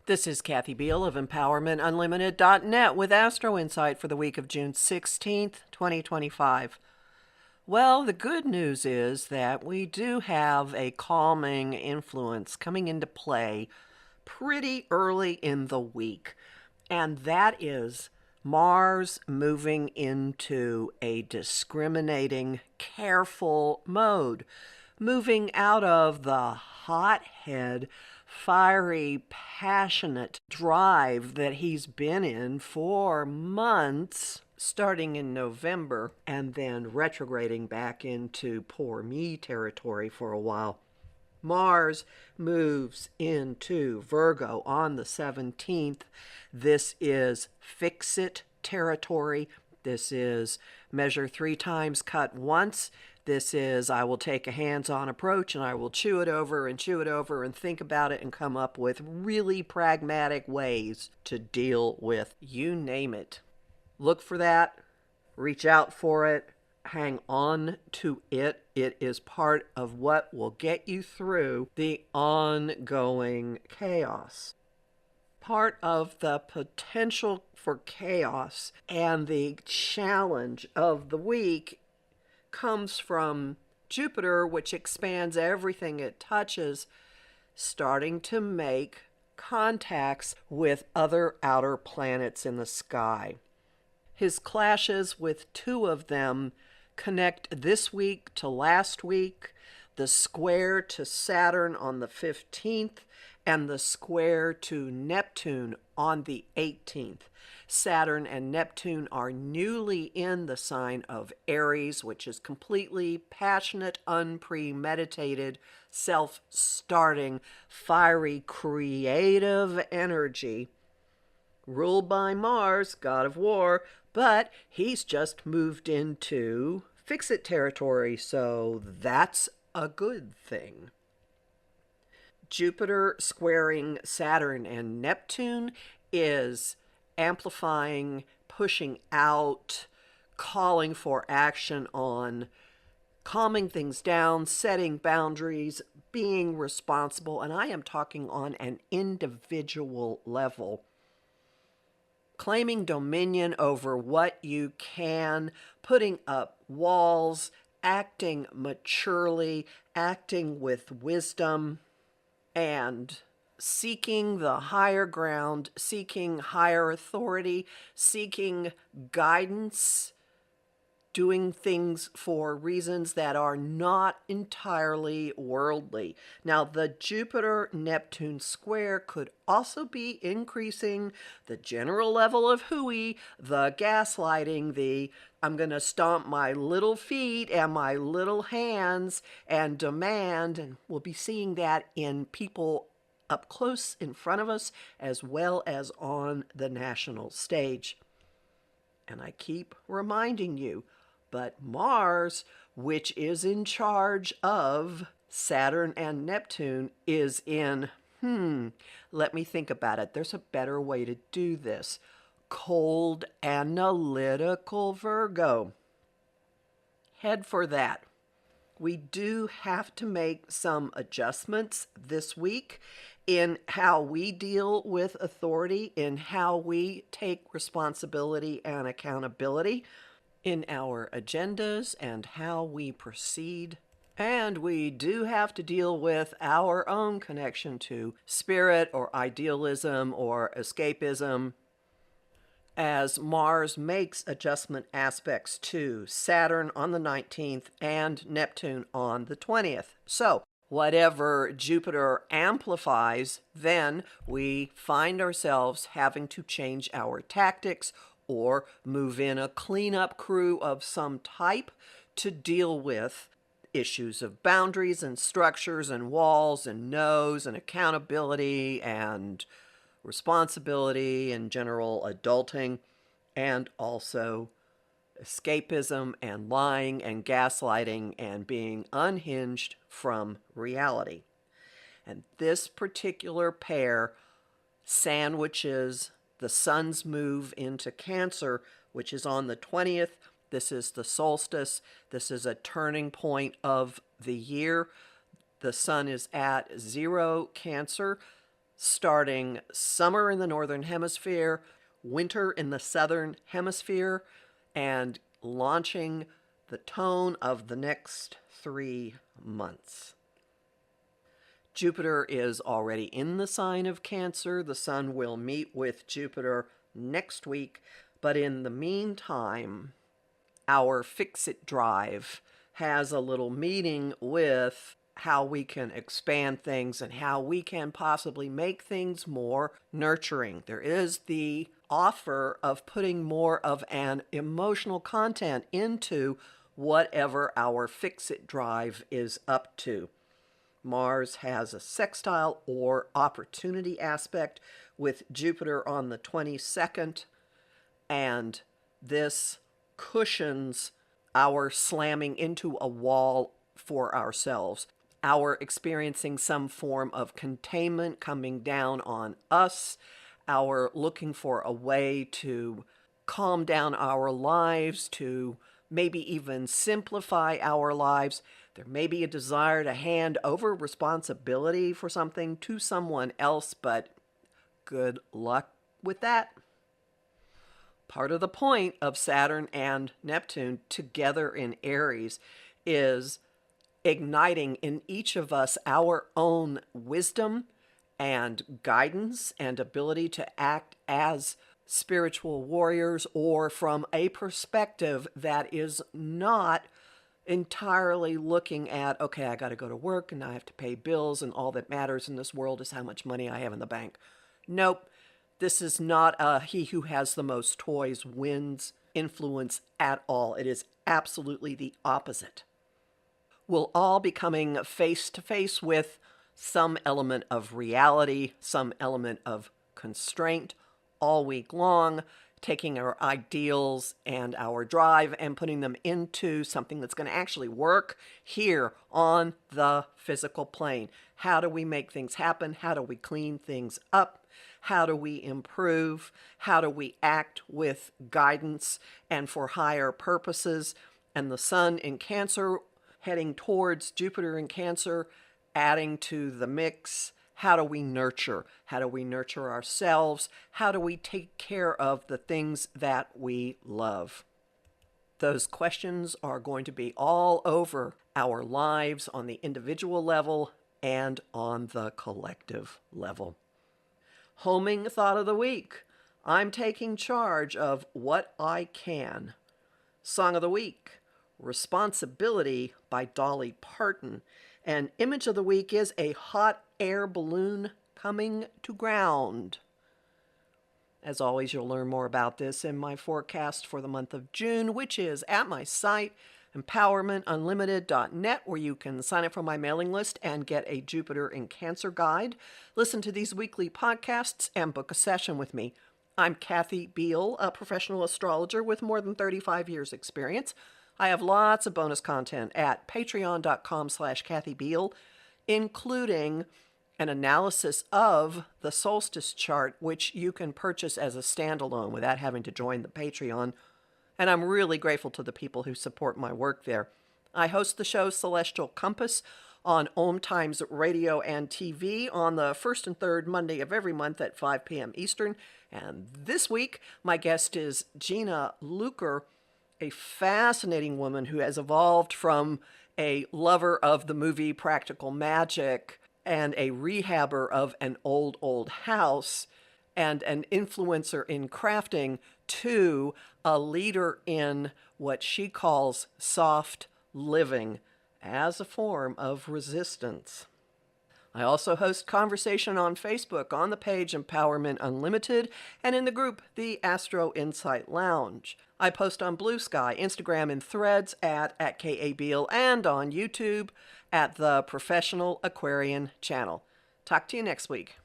This is Kathy Biehl of EmpowermentUnlimited.net with Astro-Insight for the week of June 16th, 2025. Well, the good news is that we do have a calming influence coming into play pretty early in the week, and that is Mars moving into a discriminating, careful mode, moving out of the hothead, fiery, passionate drive that he's been in for months, starting in November, and then retrograding back into poor me territory for a while. Mars moves into Virgo on the 17th. This is fix-it territory. This is measure 3 times, cut once. This is I will take a hands-on approach and I will chew it over and think about it and come up with really pragmatic ways to deal with you name it. Look for that. Reach out for it. Hang on to it. It is part of what will get you through the ongoing chaos. Part of the potential for chaos and the challenge of the week comes from Jupiter, which expands everything it touches, starting to make contacts with other outer planets in the sky. His clashes with 2 of them connect this week to last week, the square to Saturn on the 15th, and the square to Neptune on the 18th. Saturn and Neptune are newly in the sign of Aries, which is completely passionate, unpremeditated, self-starting, fiery, creative energy, ruled by Mars, god of war, but he's just moved into fix-it territory, so that's a good thing. Jupiter squaring Saturn and Neptune is amplifying, pushing out, calling for action on calming things down, setting boundaries, being responsible, and I am talking on an individual level. Claiming dominion over what you can, putting up walls, acting maturely, acting with wisdom, and seeking the higher ground, seeking higher authority, seeking guidance, doing things for reasons that are not entirely worldly. Now, the Jupiter-Neptune square could also be increasing the general level of hooey, the gaslighting, the I'm going to stomp my little feet and my little hands and demand, and we'll be seeing that in people up close in front of us as well as on the national stage. And I keep reminding you, but Mars, which is in charge of Saturn and Neptune, is in, let me think about it. There's a better way to do this. Cold, analytical Virgo. Head for that. We do have to make some adjustments this week in how we deal with authority, in how we take responsibility and accountability, in our agendas and how we proceed. And we do have to deal with our own connection to spirit or idealism or escapism as Mars makes adjustment aspects to Saturn on the 19th and Neptune on the 20th. So whatever Jupiter amplifies, then we find ourselves having to change our tactics or move in a cleanup crew of some type to deal with issues of boundaries and structures and walls and no's and accountability and responsibility and general adulting, and also escapism and lying and gaslighting and being unhinged from reality. And this particular pair sandwiches the sun's move into Cancer, which is on the 20th. This is the solstice. This is a turning point of the year. The sun is at 0 Cancer. starting summer in the northern hemisphere, winter in the southern hemisphere, and launching the tone of the next 3 months. Jupiter is already in the sign of Cancer. The Sun will meet with Jupiter next week, but in the meantime, our Fix-It Drive has a little meeting with how we can expand things and how we can possibly make things more nurturing. There is the offer of putting more of an emotional content into whatever our Fix-It Drive is up to. Mars has a sextile or opportunity aspect with Jupiter on the 22nd, and this cushions our slamming into a wall for ourselves, our experiencing some form of containment coming down on us, our looking for a way to calm down our lives, to maybe even simplify our lives. There may be a desire to hand over responsibility for something to someone else, but good luck with that. Part of the point of Saturn and Neptune together in Aries is igniting in each of us our own wisdom and guidance and ability to act as spiritual warriors, or from a perspective that is not entirely looking at, okay, I got to go to work and I have to pay bills and all that matters in this world is how much money I have in the bank. Nope. This is not a he who has the most toys wins influence at all. It is absolutely the opposite. We'll all be coming face to face with some element of reality, some element of constraint all week long, taking our ideals and our drive and putting them into something that's going to actually work here on the physical plane. How do we make things happen? How do we clean things up? How do we improve? How do we act with guidance and for higher purposes? And the Sun in Cancer heading towards Jupiter in Cancer, adding to the mix. How do we nurture? How do we nurture ourselves? How do we take care of the things that we love? Those questions are going to be all over our lives on the individual level and on the collective level. Homing thought of the week. I'm taking charge of what I can. Song of the week. Responsibility by Dolly Parton. And image of the week is a hot air balloon coming to ground. As always, you'll learn more about this in my forecast for the month of June, which is at my site, empowermentunlimited.net, where you can sign up for my mailing list and get a Jupiter in Cancer guide, listen to these weekly podcasts, and book a session with me. I'm Kathy Biehl, a professional astrologer with more than 35 years experience. I have lots of bonus content at patreon.com/Kathy Biehl, including an analysis of the Solstice chart, which you can purchase as a standalone without having to join the Patreon. And I'm really grateful to the people who support my work there. I host the show Celestial Compass on Om Times Radio and TV on the first and third Monday of every month at 5 p.m. Eastern. And this week, my guest is Gina Luker, a fascinating woman who has evolved from a lover of the movie Practical Magic and a rehabber of an old house and an influencer in crafting to a leader in what she calls soft living as a form of resistance. I also host conversation on Facebook on the page Empowerment Unlimited and in the group the Astro-Insight Lounge. I post on Blue Sky, Instagram, and Threads at @KABiehl and on YouTube at the Professional Aquarian Channel. Talk to you next week.